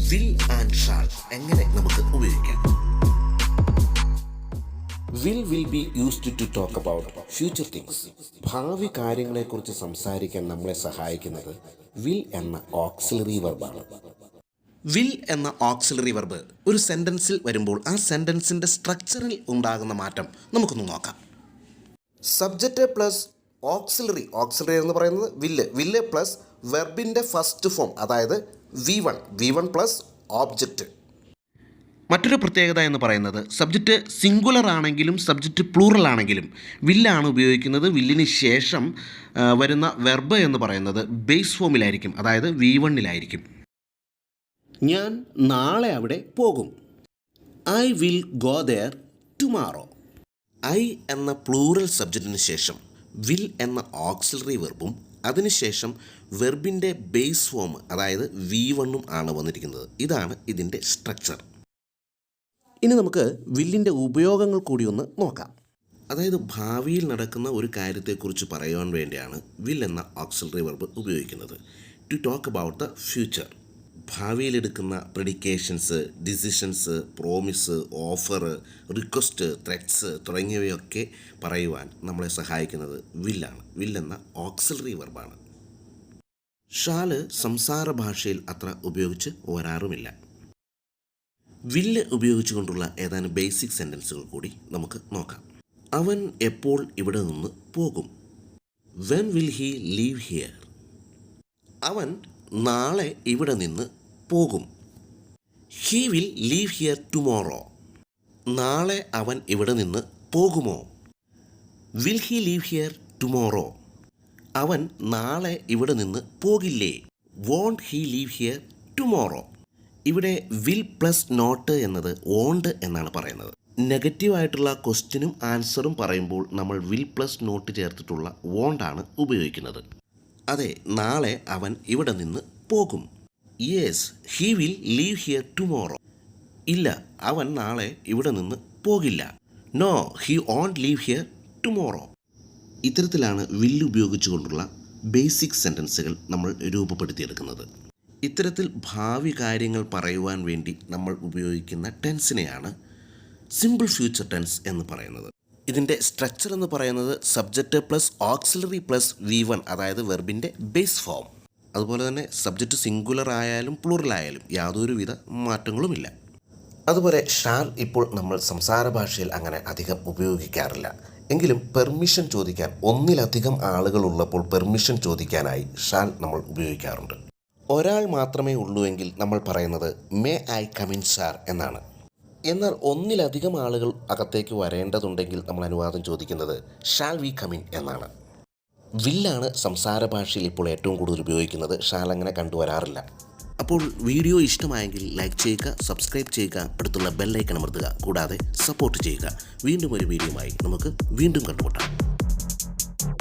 Will and shall എങ്ങനെ നമുക്ക് ഉപയോഗിക്കാം? Will be used to talk about future things. ഭാവി കാര്യങ്ങളെക്കുറിച്ച് സംസാരിക്കാൻ നമ്മളെ സഹായിക്കുന്നത് വിൽ എന്ന ഓക്സിലറി വെർബാണ്. വിൽ എന്ന ഓക്സിലറി വെർബ് ഒരു സെൻറ്റൻസിൽ വരുമ്പോൾ ആ സെൻറ്റൻസിൻ്റെ സ്ട്രക്ചറിൽ ഉണ്ടാകുന്ന മാറ്റം നമുക്കൊന്ന് നോക്കാം. സബ്ജക്റ്റ് പ്ലസ് ഓക്സിലറി എന്ന് പറയുന്നത് വില്ല് പ്ലസ് വെർബിൻ്റെ ഫസ്റ്റ് ഫോം, അതായത് V1 പ്ലസ് ഓബ്ജക്റ്റ്. മറ്റൊരു പ്രത്യേകത എന്ന് പറയുന്നത് സബ്ജക്റ്റ് സിംഗുലർ ആണെങ്കിലും സബ്ജക്റ്റ് പ്ലൂറൽ ആണെങ്കിലും വില്ലാണ് ഉപയോഗിക്കുന്നത്. വില്ലിന് ശേഷം വരുന്ന വെർബ് എന്ന് പറയുന്നത് ബേസ് ഫോമിലായിരിക്കും, അതായത് V1-ലായിരിക്കും. ഞാൻ നാളെ അവിടെ പോകും. I will go there tomorrow. I എന്ന പ്ലൂറൽ സബ്ജക്റ്റിന് ശേഷം വിൽ എന്ന ഓക്സിലറി വെർബും അതിനുശേഷം വെർബിൻ്റെ ബേസ് ഫോം, അതായത് V1-ഉം ആണ് വന്നിരിക്കുന്നത്. ഇതാണ് ഇതിൻ്റെ സ്ട്രക്ചർ. ഇനി നമുക്ക് വില്ലിൻ്റെ ഉപയോഗങ്ങൾ കൂടി ഒന്ന് നോക്കാം. അതായത് ഭാവിയിൽ നടക്കുന്ന ഒരു കാര്യത്തെക്കുറിച്ച് പറയുവാൻ വേണ്ടിയാണ് വിൽ എന്ന ഓക്സിലറി വെർബ് ഉപയോഗിക്കുന്നത്. To talk about the future. ഭാവിയിലെടുക്കുന്ന predictions, decisions, promise, offer, request, threats തുടങ്ങിയവയൊക്കെ പറയുവാൻ നമ്മളെ സഹായിക്കുന്നത് വില്ലാണ്. വിൽ എന്ന ഓക്സിലറി വെർബാണ്. ഷാല് സംസാര ഭാഷയിൽ അത്ര ഉപയോഗിച്ച് വരാറുമില്ല. വില്ല് ഉപയോഗിച്ചുകൊണ്ടുള്ള ഏതാനും ബേസിക് സെൻറ്റൻസുകൾ കൂടി നമുക്ക് നോക്കാം. അവൻ എപ്പോൾ ഇവിടെ നിന്ന് പോകും? When will he leave here? അവൻ നാളെ ഇവിടെ നിന്ന് പോകും. He will leave here tomorrow. നാളെ അവൻ ഇവിടെ നിന്ന് പോകുമോ? Will he leave here tomorrow? അവൻ നാളെ ഇവിടെ നിന്ന് പോകില്ലേ? Won't he leave here tomorrow? ഇവിടെ വിൽ പ്ലസ് നോട്ട് എന്നത് വോണ്ട് എന്നാണ് പറയുന്നത്. നെഗറ്റീവായിട്ടുള്ള ക്വസ്റ്റ്യനും ആൻസറും പറയുമ്പോൾ നമ്മൾ വിൽ പ്ലസ് നോട്ട് ചേർത്തിട്ടുള്ള വോണ്ടാണ് ഉപയോഗിക്കുന്നത്. അതെ, നാളെ അവൻ ഇവിടെ നിന്ന് പോകും. Yes, he will leave here tomorrow. ഇല്ല, അവൻ നാളെ ഇവിടെ നിന്ന് പോകില്ല. No, he won't leave here tomorrow. ഇത്തരത്തിലാണ് വില്ല് ഉപയോഗിച്ചുകൊണ്ടുള്ള ബേസിക് സെൻറ്റൻസുകൾ നമ്മൾ രൂപപ്പെടുത്തിയെടുക്കുന്നത്. ഇത്തരത്തിൽ ഭാവി കാര്യങ്ങൾ പറയുവാൻ വേണ്ടി നമ്മൾ ഉപയോഗിക്കുന്ന ടെൻസിനെയാണ് സിമ്പിൾ ഫ്യൂച്ചർ ടെൻസ് എന്ന് പറയുന്നത്. ഇതിൻ്റെ സ്ട്രക്ചർ എന്ന് പറയുന്നത് subject plus auxiliary plus V1, അതായത് വെർബിൻ്റെ ബേസ് ഫോം. അതുപോലെ തന്നെ സബ്ജക്റ്റ് സിംഗുലർ ആയാലും പ്ലൂറൽ ആയാലും യാതൊരുവിധ മാറ്റങ്ങളുമില്ല. അതുപോലെ ഷാൽ ഇപ്പോൾ നമ്മൾ സംസാര ഭാഷയിൽ അങ്ങനെ അധികം ഉപയോഗിക്കാറില്ല. എങ്കിലും പെർമിഷൻ ചോദിക്കാൻ, ഒന്നിലധികം ആളുകളുള്ളപ്പോൾ പെർമിഷൻ ചോദിക്കാനായി ഷാൽ നമ്മൾ ഉപയോഗിക്കാറുണ്ട്. ഒരാൾ മാത്രമേ ഉള്ളൂവെങ്കിൽ നമ്മൾ പറയുന്നത് മേ ഐ കമിൻ സാർ എന്നാണ്. എന്നാൽ ഒന്നിലധികം ആളുകൾ അകത്തേക്ക് വരേണ്ടതുണ്ടെങ്കിൽ നമ്മൾ അനുവാദം ചോദിക്കുന്നത് ഷാൽ വി കമിൻ എന്നാണ്. വില്ലാണ് സംസാര ഭാഷയിൽ ഇപ്പോൾ ഏറ്റവും കൂടുതൽ ഉപയോഗിക്കുന്നത്. ഷാൽ അങ്ങനെ കണ്ടുവരാറില്ല. അപ്പോൾ വീഡിയോ ഇഷ്ടമായെങ്കിൽ ലൈക്ക് ചെയ്യുക, സബ്സ്ക്രൈബ് ചെയ്യുക, അടുത്തുള്ള ബെല്ലൈക്കൺ അമർത്തുക, കൂടാതെ സപ്പോർട്ട് ചെയ്യുക. വീണ്ടും ഒരു വീഡിയോയുമായി നമുക്ക് വീണ്ടും കണ്ടുമുട്ടാം.